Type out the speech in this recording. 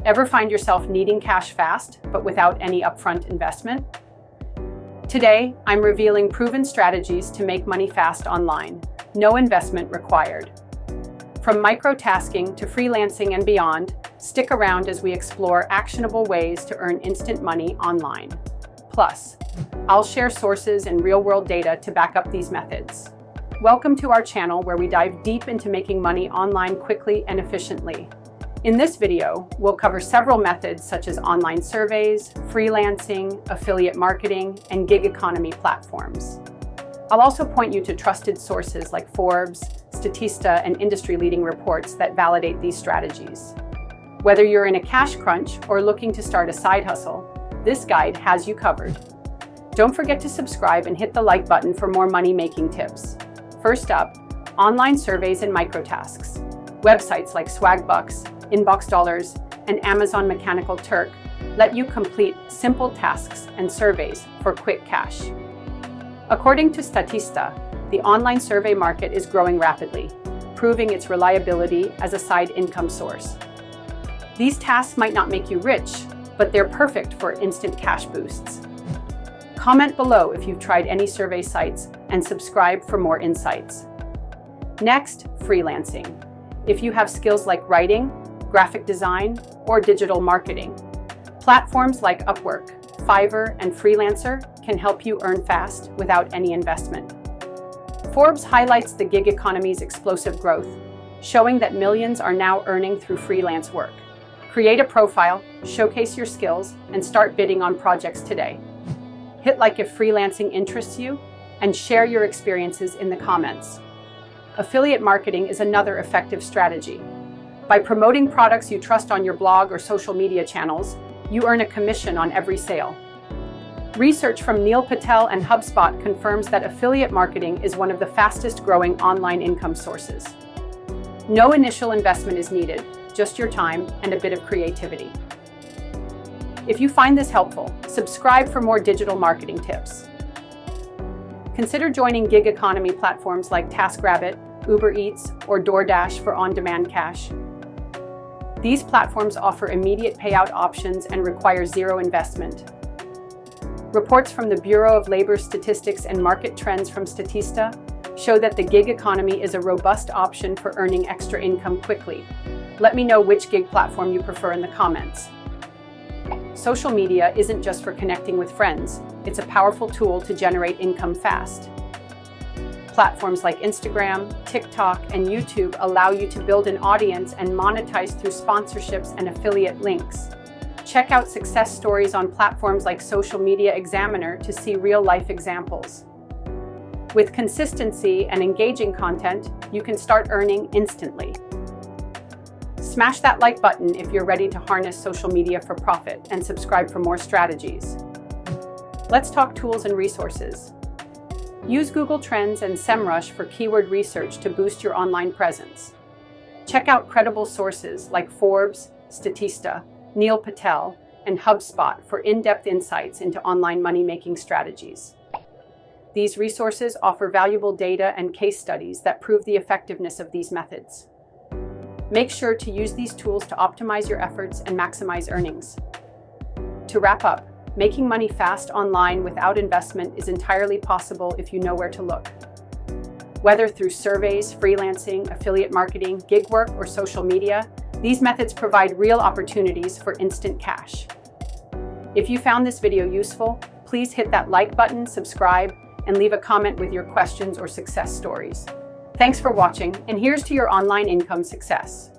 Ever find yourself needing cash fast, but without any upfront investment? Today, I'm revealing proven strategies to make money fast online. No investment required. From micro-tasking to freelancing and beyond, stick around as we explore actionable ways to earn instant money online. Plus, I'll share sources and real-world data to back up these methods. Welcome to our channel where we dive deep into making money online quickly and efficiently. In this video, we'll cover several methods such as online surveys, freelancing, affiliate marketing, and gig economy platforms. I'll also point you to trusted sources like Forbes, Statista, and industry-leading reports that validate these strategies. Whether you're in a cash crunch or looking to start a side hustle, this guide has you covered. Don't forget to subscribe and hit the like button for more money-making tips. First up, online surveys and microtasks. Websites like Swagbucks, Inbox Dollars, and Amazon Mechanical Turk let you complete simple tasks and surveys for quick cash. According to Statista, the online survey market is growing rapidly, proving its reliability as a side income source. These tasks might not make you rich, but they're perfect for instant cash boosts. Comment below if you've tried any survey sites and subscribe for more insights. Next, freelancing. If you have skills like writing, graphic design, or digital marketing, platforms like Upwork, Fiverr, and Freelancer can help you earn fast without any investment. Forbes highlights the gig economy's explosive growth, showing that millions are now earning through freelance work. Create a profile, showcase your skills, and start bidding on projects today. Hit like if freelancing interests you, and share your experiences in the comments. Affiliate marketing is another effective strategy. By promoting products you trust on your blog or social media channels, you earn a commission on every sale. Research from Neil Patel and HubSpot confirms that affiliate marketing is one of the fastest growing online income sources. No initial investment is needed, just your time and a bit of creativity. If you find this helpful, subscribe for more digital marketing tips. Consider joining gig economy platforms like TaskRabbit, Uber Eats, or DoorDash for on-demand cash. These platforms offer immediate payout options and require zero investment. Reports from the Bureau of Labor Statistics and Market Trends from Statista show that the gig economy is a robust option for earning extra income quickly. Let me know which gig platform you prefer in the comments. Social media isn't just for connecting with friends, it's a powerful tool to generate income fast. Platforms like Instagram, TikTok, and YouTube allow you to build an audience and monetize through sponsorships and affiliate links. Check out success stories on platforms like Social Media Examiner to see real-life examples. With consistency and engaging content, you can start earning instantly. Smash that like button if you're ready to harness social media for profit, and subscribe for more strategies. Let's talk tools and resources. Use Google Trends and SEMrush for keyword research to boost your online presence. Check out credible sources like Forbes, Statista, Neil Patel, and HubSpot for in-depth insights into online money-making strategies. These resources offer valuable data and case studies that prove the effectiveness of these methods. Make sure to use these tools to optimize your efforts and maximize earnings. To wrap up, making money fast online without investment is entirely possible if you know where to look. Whether through surveys, freelancing, affiliate marketing, gig work, or social media, these methods provide real opportunities for instant cash. If you found this video useful, please hit that like button, subscribe, and leave a comment with your questions or success stories. Thanks for watching, and here's to your online income success.